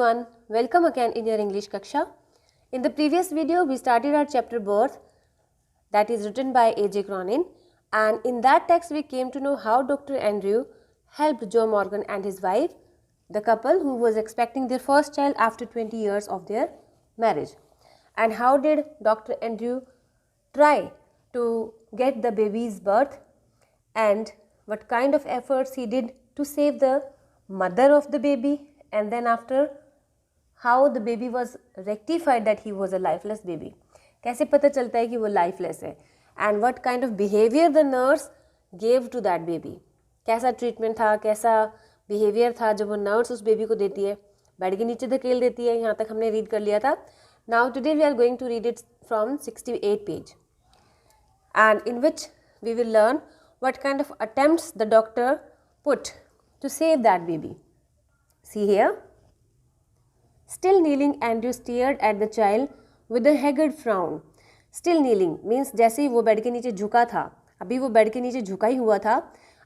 everyone, welcome again in your English Kaksha. In the previous video, we started our chapter Birth, that is written by A.J. Cronin, and in that text we came to know how Dr. Andrew helped Joe Morgan and his wife, the couple who was expecting their first child after 20 years of their marriage. And how did Dr. Andrew try to get the baby's birth and what kind of efforts he did to save the mother of the baby, and then after how the baby was rectified that he was a lifeless baby. कैसे पता चलता है कि वो lifeless है, and what kind of behavior the nurse gave to that baby. कैसा treatment था, कैसा behavior था जब वो nurse उस baby को देती है, बेड के नीचे धकेल देती है. यहाँ तक हमने read कर लिया था. Now today we are going to read it from 68 page, and in which we will learn what kind of attempts the doctor put to save that baby. See here. Still kneeling, Andrew stared at the child with a haggard frown. Still kneeling means जैसे ही वो bed के नीचे झुका था, अभी वो bed के नीचे झुका ही हुआ था.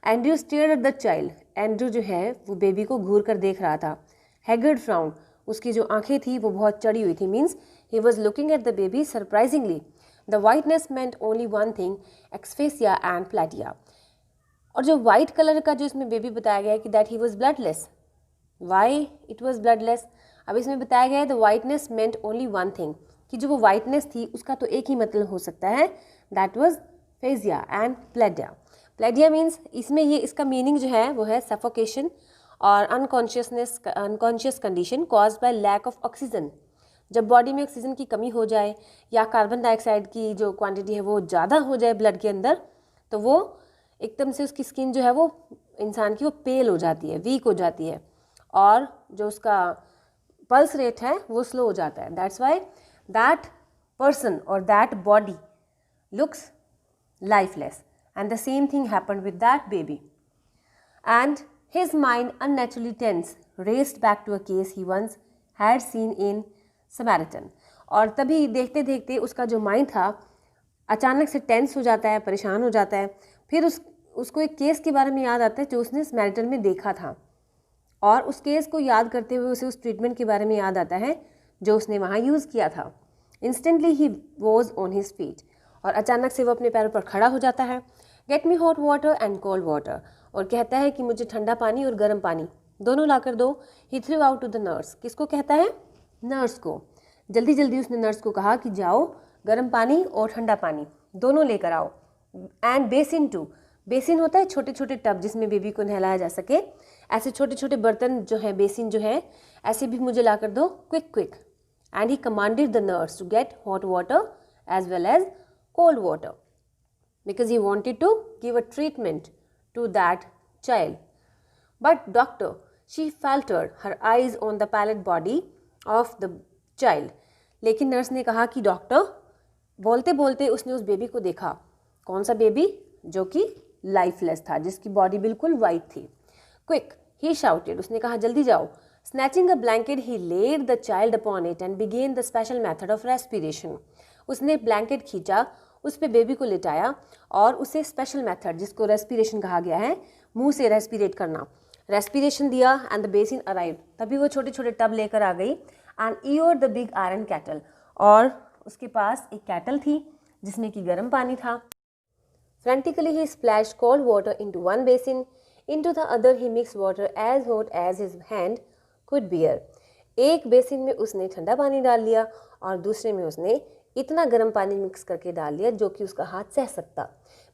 Andrew stared at the child. Andrew जो है वो बेबी को घूर कर देख रहा था. Haggard frown, उसकी जो आंखें थी वो बहुत चढ़ी हुई थी. Means he was looking at the baby surprisingly. The whiteness meant only one thing, asphyxia and platia. और जो वाइट कलर का जो इसमें बेबी बताया गया है कि that he was bloodless. Y it was bloodless? अब इसमें बताया गया है the whiteness meant only one thing, कि जो वो वाइटनेस थी उसका तो एक ही मतलब हो सकता है, दैट वॉज फेजिया एंड प्लेडिया. प्लेडिया मीन्स इसमें ये इसका मीनिंग जो है वो है सफोकेशन और unconscious condition caused by lack of oxygen. जब बॉडी में ऑक्सीजन की कमी हो जाए या कार्बन डाइऑक्साइड की जो क्वांटिटी है वो ज़्यादा हो जाए ब्लड के अंदर, तो वो एकदम से उसकी स्किन जो है वो इंसान की वो पेल हो जाती है, वीक हो जाती है, और जो उसका पल्स रेट है वो स्लो हो जाता है. दैट्स वाई दैट पर्सन और that body looks lifeless, and the same thing happened with that baby. And his mind unnaturally tense raced back to a case he once had seen in Samaritan. और तभी देखते देखते उसका जो mind था अचानक से टेंस हो जाता है, परेशान हो जाता है. फिर उसको एक केस के बारे में याद आता है जो उसने समारिटन में देखा था, और उस केस को याद करते हुए उसे उस ट्रीटमेंट के बारे में याद आता है जो उसने वहाँ यूज़ किया था. Instantly he was on his feet, और अचानक से वो अपने पैरों पर खड़ा हो जाता है. Get me hot water and cold water, और कहता है कि मुझे ठंडा पानी और गर्म पानी दोनों ला कर दो. He threw out to the nurse. किसको कहता है? नर्स को. जल्दी जल्दी उसने नर्स को कहा कि जाओ गर्म पानी और ठंडा पानी दोनों लेकर आओ. And basin to. बेसिन होता है छोटे छोटे टब जिसमें बेबी को नहलाया जा सके. ऐसे छोटे छोटे बर्तन जो है, बेसिन जो है, ऐसे भी मुझे ला कर दो, quick quick. And he commanded the nurse to get hot water as well as cold water because he wanted to give a treatment to that child. But doctor, she faltered her eyes on the pallid body of the child. लेकिन nurse ने कहा कि doctor, बोलते बोलते उसने उस baby को देखा. कौन सा बेबी? जो कि लाइफलेस था, जिसकी बॉडी बिल्कुल वाइट थी. Quick he shouted. उसने कहा जल्दी जाओ. Snatching a blanket he laid the child upon it and began the special method of respiration. उसने ब्लैंकेट खींचा, उस पर बेबी को लिटाया और उसे स्पेशल मेथड जिसको रेस्पिरेशन कहा गया है, मुंह से रेस्पिरेट करना, रेस्पिरेशन दिया. And the basin arrive. तभी वो छोटे छोटे टब लेकर आ गई. And year the big iron cattle, और उसके पास एक कैटल थी जिसमें कि गर्म पानी था. Frantically he splashed cold water into one basin, into the other he mixed water as hot as his hand could bear. एक बेसिन में उसने ठंडा पानी डाल लिया और दूसरे में उसने इतना गर्म पानी मिक्स करके डाल लिया जो कि उसका हाथ सह सकता.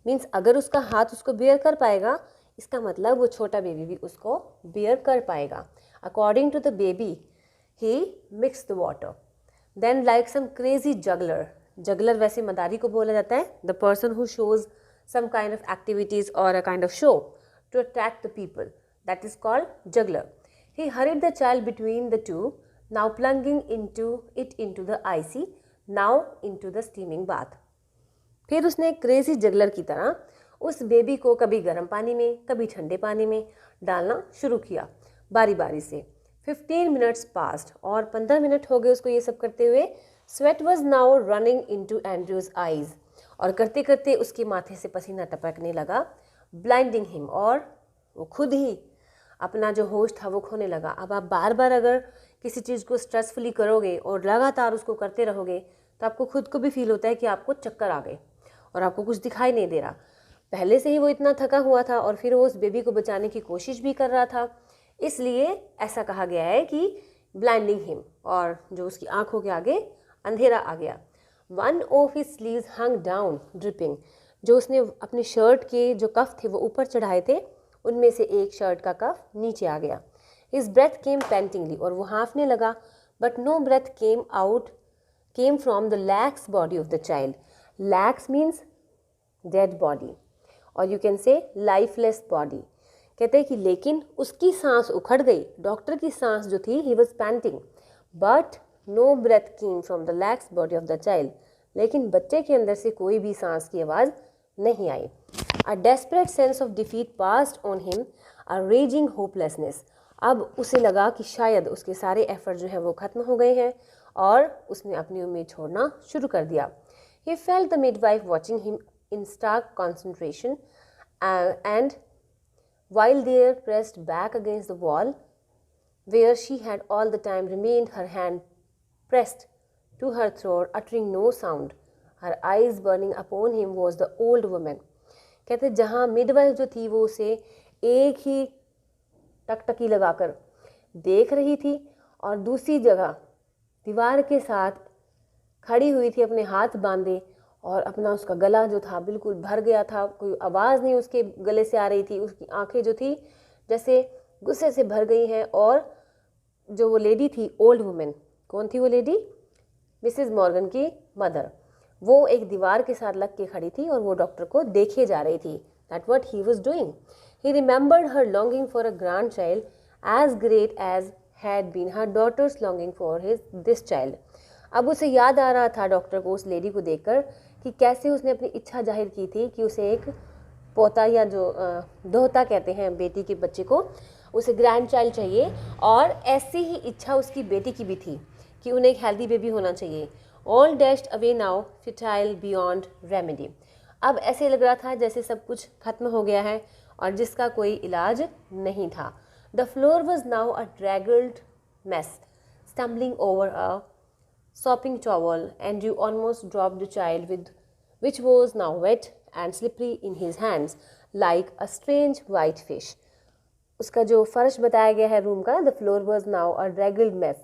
मीन्स अगर उसका हाथ उसको बेयर कर पाएगा, इसका मतलब वो छोटा बेबी भी उसको बेयर कर पाएगा. According to the baby, he mixed the water. Then like some crazy juggler, juggler वैसे मदारी को बोला जाता है, the person who shows some kind of activities or a kind of show to attract the people, that is called juggler. He hurried the child between the two, now plunging into the icy, now into the steaming bath. फिर उसने crazy juggler की तरह उस baby को कभी गर्म पानी में कभी ठंडे पानी में डालना शुरू किया बारी बारी से. 15 minutes passed, और 15 मिनट हो गए उसको ये सब करते हुए. Sweat was now running into Andrew's eyes, और करते करते उसके माथे से पसीना टपकने लगा. ब्लाइंडिंग हिम, और वो खुद ही अपना जो होश था वो खोने लगा। अब आप बार बार अगर किसी चीज़ को स्ट्रेसफुली करोगे और लगातार उसको करते रहोगे तो आपको खुद को भी फील होता है कि आपको चक्कर आ गए और आपको कुछ दिखाई नहीं दे रहा। पहले से ही वो इतना थका हुआ था और फिर वो उस बेबी को बचाने की कोशिश भी कर रहा था, इसलिए ऐसा कहा गया है कि ब्लाइंडिंग हिम, और जो उसकी आंखों के आगे अंधेरा आ गया। One of his sleeves hung down dripping, जो उसने अपनी शर्ट के जो कफ थे वो ऊपर चढ़ाए थे, उनमें से एक शर्ट का कफ नीचे आ गया। हिज ब्रेथ केम पेंटिंगली, और वो हाँफने लगा, but no breath came from the lax body of the child. Lax means dead body, और you can say lifeless body. कहते हैं कि लेकिन उसकी सांस उखड़ गई, डॉक्टर की सांस जो थी, he was panting, but no breath came from the lax body of the child, लेकिन बच्चे के अंदर से कोई भी सांस की आवाज़ नहीं आई। A desperate sense of defeat passed on him, a raging hopelessness. अब उसे लगा कि शायद उसके सारे एफर्ट जो हैं वो ख़त्म हो गए हैं और उसने अपनी उम्मीद छोड़ना शुरू कर दिया। He felt the midwife watching him in stark concentration, and while there pressed back against the wall where she had all the time remained, her hand pressed to her throat, uttering no sound, her eyes burning upon him, was the old woman. कहते जहाँ midwife जो थी वो उसे एक ही टकटकी लगाकर देख रही थी और दूसरी जगह दीवार के साथ खड़ी हुई थी अपने हाथ बांधे, और अपना उसका गला जो था बिल्कुल भर गया था, कोई आवाज़ नहीं उसके गले से आ रही थी। उसकी आंखें जो थी जैसे गुस्से से भर गई हैं। और जो वो लेडी थी, ओल्ड वुमेन, कौन थी वो लेडी? मिसेस मॉर्गन की मदर। वो एक दीवार के साथ लग के खड़ी थी और वो डॉक्टर को देखे जा रही थी। That what he was doing. He remembered her longing for a grandchild as great as had been her daughter's longing for this child. अब उसे याद आ रहा था डॉक्टर को, उस लेडी को देखकर, कि कैसे उसने अपनी इच्छा जाहिर की थी कि उसे एक पोता या जो दोहता कहते हैं बेटी के बच्चे को, उसे ग्रैंड चाइल्ड चाहिए। और ऐसी ही इच्छा उसकी बेटी की भी थी कि उन्हें एक हेल्दी बेबी होना चाहिए। All dashed away now futile beyond remedy. अब ऐसे लग रहा था जैसे सब कुछ खत्म हो गया है और जिसका कोई इलाज नहीं था। The floor was now a draggled mess, stumbling over a sopping towel, Andrew almost dropped the child, which was now wet and slippery in his hands like a strange white fish. उसका जो फर्श बताया गया है room का, the floor was now a draggled mess,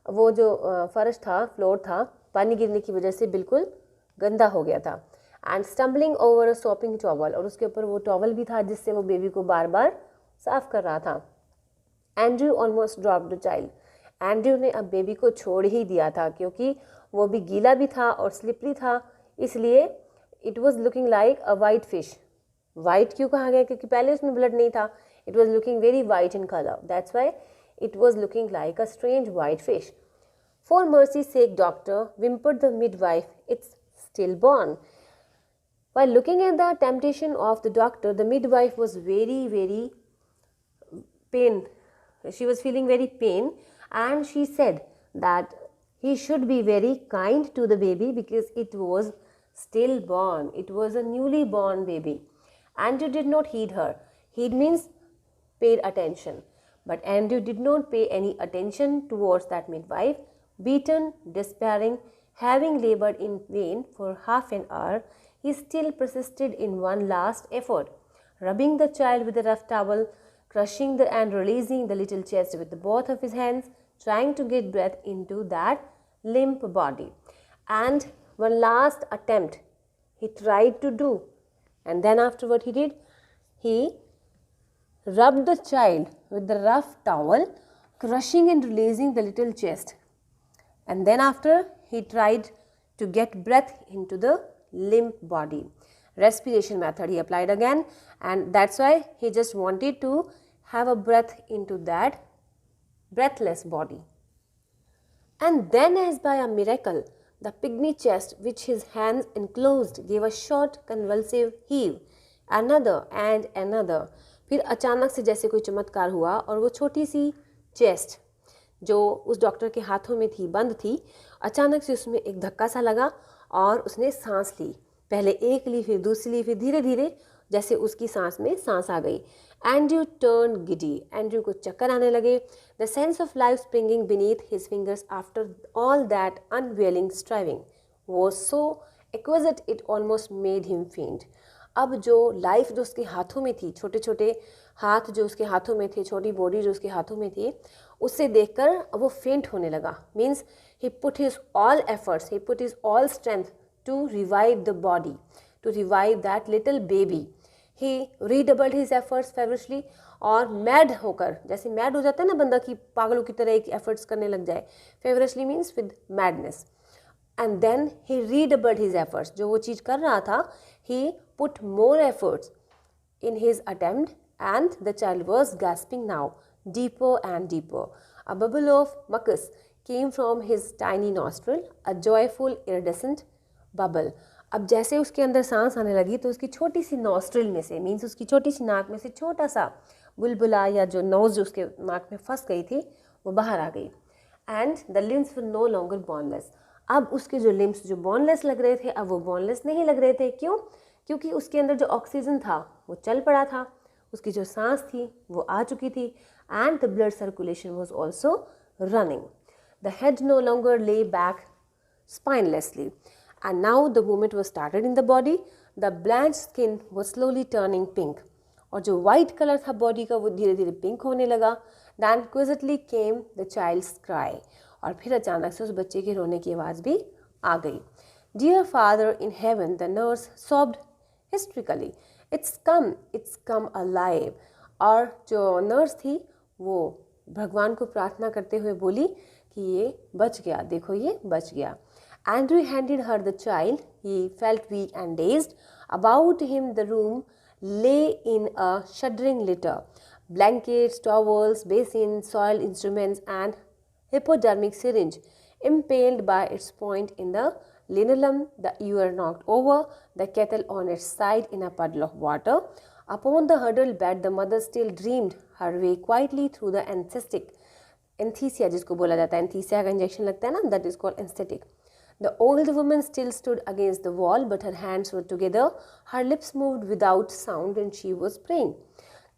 वो जो फर्श था, फ्लोर था, पानी गिरने की वजह से बिल्कुल गंदा हो गया था। and stumbling over a sopping towel, और उसके ऊपर वो टॉवल भी था जिससे वो बेबी को बार बार साफ कर रहा था। Andrew almost dropped the child, Andrew ने अब बेबी को छोड़ ही दिया था क्योंकि वो भी गीला भी था और स्लिपरी था, इसलिए it was looking like a white fish. White क्यों कहा गया? क्योंकि पहले उसमें ब्लड नहीं था। It was looking very white in colour, that's why it was looking like a strange white fish. For mercy sake doctor, whimpered the midwife, it's stillborn. While looking at the temptation of the doctor, the midwife was very pain. She was feeling very pain, and she said that he should be very kind to the baby because it was stillborn. It was a newly born baby. Andrew did not heed her. Heed means paid attention. But Andrew did not pay any attention towards that midwife. Beaten, despairing, having labored in vain for half an hour, he still persisted in one last effort, rubbing the child with a rough towel, crushing and releasing the little chest with both of his hands, trying to get breath into that limp body. And one last attempt he tried to do, and then after what he did, he rubbed the child with the rough towel, crushing and releasing the little chest, and then after he tried to get breath into the limp body. Respiration method he applied again, and that's why he just wanted to have a breath into that breathless body. And then, as by a miracle, the pygmy chest which his hands enclosed gave a short convulsive heave, another and another. फिर अचानक से जैसे कोई चमत्कार हुआ और वो छोटी सी चेस्ट जो उस डॉक्टर के हाथों में थी, बंद थी, अचानक से उसमें एक धक्का सा लगा और उसने सांस ली। पहले एक ली, फिर दूसरी ली, फिर धीरे धीरे जैसे उसकी सांस में सांस आ गई. Andrew turn giddy. एंड्रयू को चक्कर आने लगे. The sense of life springing beneath his fingers after all that unveiling striving was so exquisite it almost made him फेंट. अब जो लाइफ जो उसके हाथों में थी, छोटे छोटे हाथ जो उसके हाथों में थे, छोटी बॉडी जो उसके हाथों में थी, उससे देखकर वो फेंट होने लगा. Means he put his all efforts, he put his all strength to revive the body, to revive that little baby. He redoubled his efforts feverishly. और मैड होकर, जैसे मैड हो जाता है ना बंदा कि पागलों की तरह एक एफर्ट्स करने लग जाए, feverishly means with madness. And then he redoubled his efforts. जो वो चीज़ कर रहा था, he put more efforts in his attempt, and the child was gasping now, deeper and deeper. A bubble of mucus came from his tiny nostril, a joyful iridescent bubble. अब जैसे उसके अंदर सांस आने लगी तो उसकी छोटी सी नॉस्ट्रिल में से, मीन्स उसकी छोटी सी नाक में से छोटा सा बुलबुला या जो नोज जो उसके नाक में फंस गई थी वो बाहर आ गई. And the limbs were no longer boneless. अब उसके जो लिम्स जो बोनलेस लग रहे थे अब वो बोनलेस नहीं लग रहे थे. क्यों? क्योंकि उसके अंदर जो ऑक्सीजन था वो चल पड़ा था, उसकी जो सांस थी वो आ चुकी थी. And the blood circulation was also running. The head no longer lay back spinelessly. And now the movement was started in the body. The blanch skin was slowly turning pink. और जो वाइट कलर था body का वो धीरे धीरे pink होने लगा. Then exquisitely came the child's cry. और फिर अचानक से उस बच्चे के रोने की आवाज़ भी आ गई. Dear father in heaven, the nurse sobbed hysterically, it's come alive. और जो नर्स थी वो भगवान को प्रार्थना करते हुए बोली कि ये बच गया, देखो ये बच गया. Andrew handed her the child. He felt weak and dazed. About him the room lay in a shuddering litter. Blankets, towels, basins, soiled instruments, and hypodermic syringe impaled by its point in the linoleum, the ewer knocked over, the kettle on its side in a puddle of water. Upon the huddled bed, the mother still dreamed her way quietly through the anesthesia जिसको बोला जाता है, anesthesia का injection लगता है ना, that is called anesthetic. The old woman still stood against the wall, but her hands were together, her lips moved without sound, and she was praying.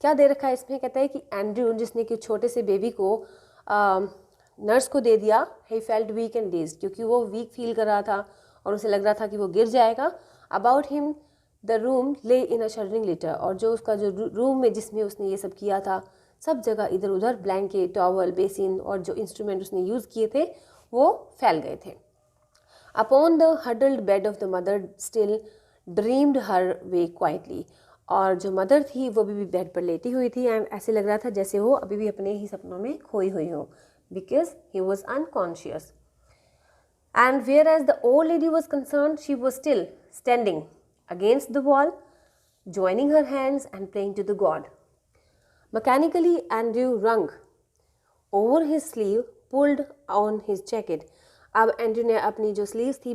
क्या दे रखा है इसमें? कहता है कि एंड्रयू जिसने कि छोटे से बेबी को नर्स को दे दिया, he felt weak and dazed, क्योंकि वो वीक फील कर रहा था और उसे लग रहा था कि वो गिर जाएगा. About him the room lay in a shuddering litter. और जो उसका जो रूम में जिसमें उसने ये सब किया था, सब जगह इधर उधर ब्लैंकेट, टॉवल, बेसिन और जो इंस्ट्रूमेंट उसने यूज़ किए थे वो फैल गए थे. Upon the huddled bed of the mother still dreamed her way quietly. और जो मदर थी वो भी बेड पर लेटी हुई थी एंड ऐसे लग रहा था जैसे वो अभी भी अपने ही सपनों में खोई हुई हो, because he was unconscious. And whereas the old lady was concerned, she was still standing against the wall, joining her hands and praying to the God. Mechanically, Andrew wrung over his sleeve, pulled on his jacket. अब Andrew ने अपनी जो sleeves थी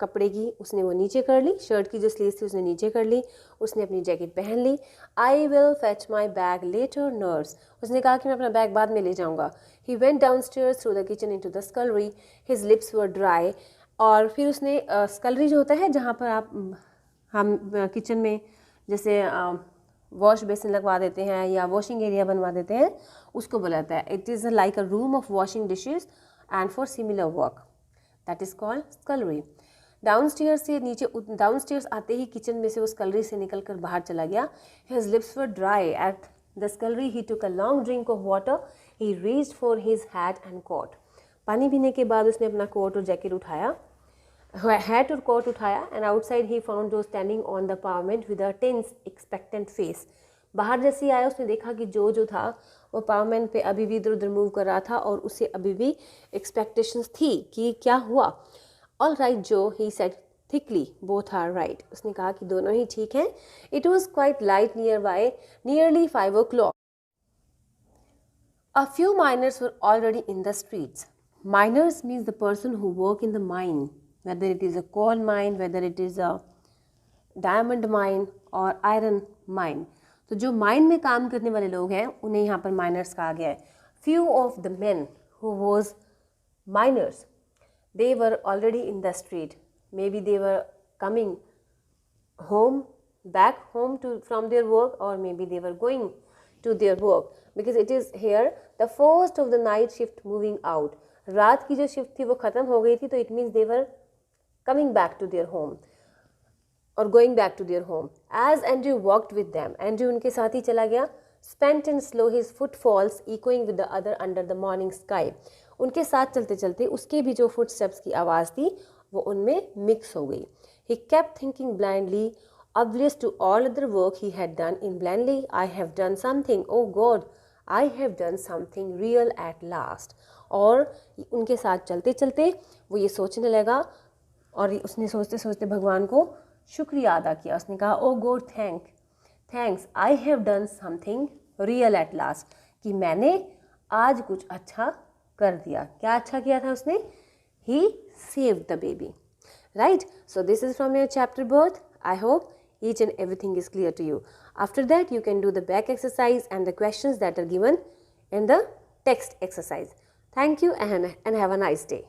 कपड़े की उसने वो नीचे कर ली, शर्ट की जो स्लीव्स थी उसने नीचे कर ली, उसने अपनी जैकेट पहन ली. I will fetch my bag later nurse. उसने कहा कि मैं अपना बैग बाद में ले जाऊँगा. He went downstairs through the kitchen into the scullery. His lips were dry. और फिर उसने स्कलरी जो होता है जहाँ पर आप हम किचन में जैसे वॉश बेसिन लगवा देते हैं या वॉशिंग एरिया बनवा देते हैं, उसको बोला जाता है. It is like a room of washing dishes and for similar work, that is called scullery. Downstairs से नीचे downstairs आते ही किचन में से वो scullery से निकल कर बाहर चला गया. His lips were dry at the scullery. He took a long drink of water. He reached for his hat and coat. पानी पीने के बाद उसने अपना कोट और जैकेट उठाया, हैट और कोट उठाया. and outside he found Joe standing on the pavement with a tense expectant face. बाहर जैसे ही आया उसने देखा कि जो था वो पावमेंट पे अभी भी इधर उधर मूव कर रहा था और उसे अभी भी एक्सपेक्टेशंस थी कि क्या हुआ. All right Joe, he said thickly, both are right. उसने कहा कि दोनों ही ठीक हैं. It was quite light near by, nearly 5 o'clock. A few miners were already in the streets. Miners means the person who work in the mine, whether it is a coal mine, whether it is a diamond mine or iron mine. तो जो mine में काम करने वाले लोग हैं उन्हें यहाँ पर माइनर्स कहा गया है. Few of the men who was miners, they were already in the street. May be they were coming home back home from their work, or maybe they were going to their work, because it is here the first of the night shift moving out. रात की जो shift थी वो ख़त्म हो गई थी, तो it means they were coming back to their home or going back to their home. As Andrew walked with them, Andrew उनके साथ ही चला गया. Spent and slow his footfalls echoing with the other under the morning sky. उनके साथ चलते चलते उसके भी जो footsteps की आवाज़ थी वो उनमें mix हो गई. He kept thinking blindly, oblivious to all other work he had done in blindly. I have done something, oh God, I have done something real at last. और उनके साथ चलते चलते वो ये सोचने लगा, और उसने सोचते सोचते भगवान को शुक्रिया अदा किया. उसने कहा, oh God thanks, I have done something real at last, कि मैंने आज कुछ अच्छा कर दिया. क्या अच्छा किया था उसने? He saved the baby. Right. So this is from your chapter birth. I hope each and everything is clear to you. After that, you can do the back exercise and the questions that are given in the text exercise. Thank you and have a nice day.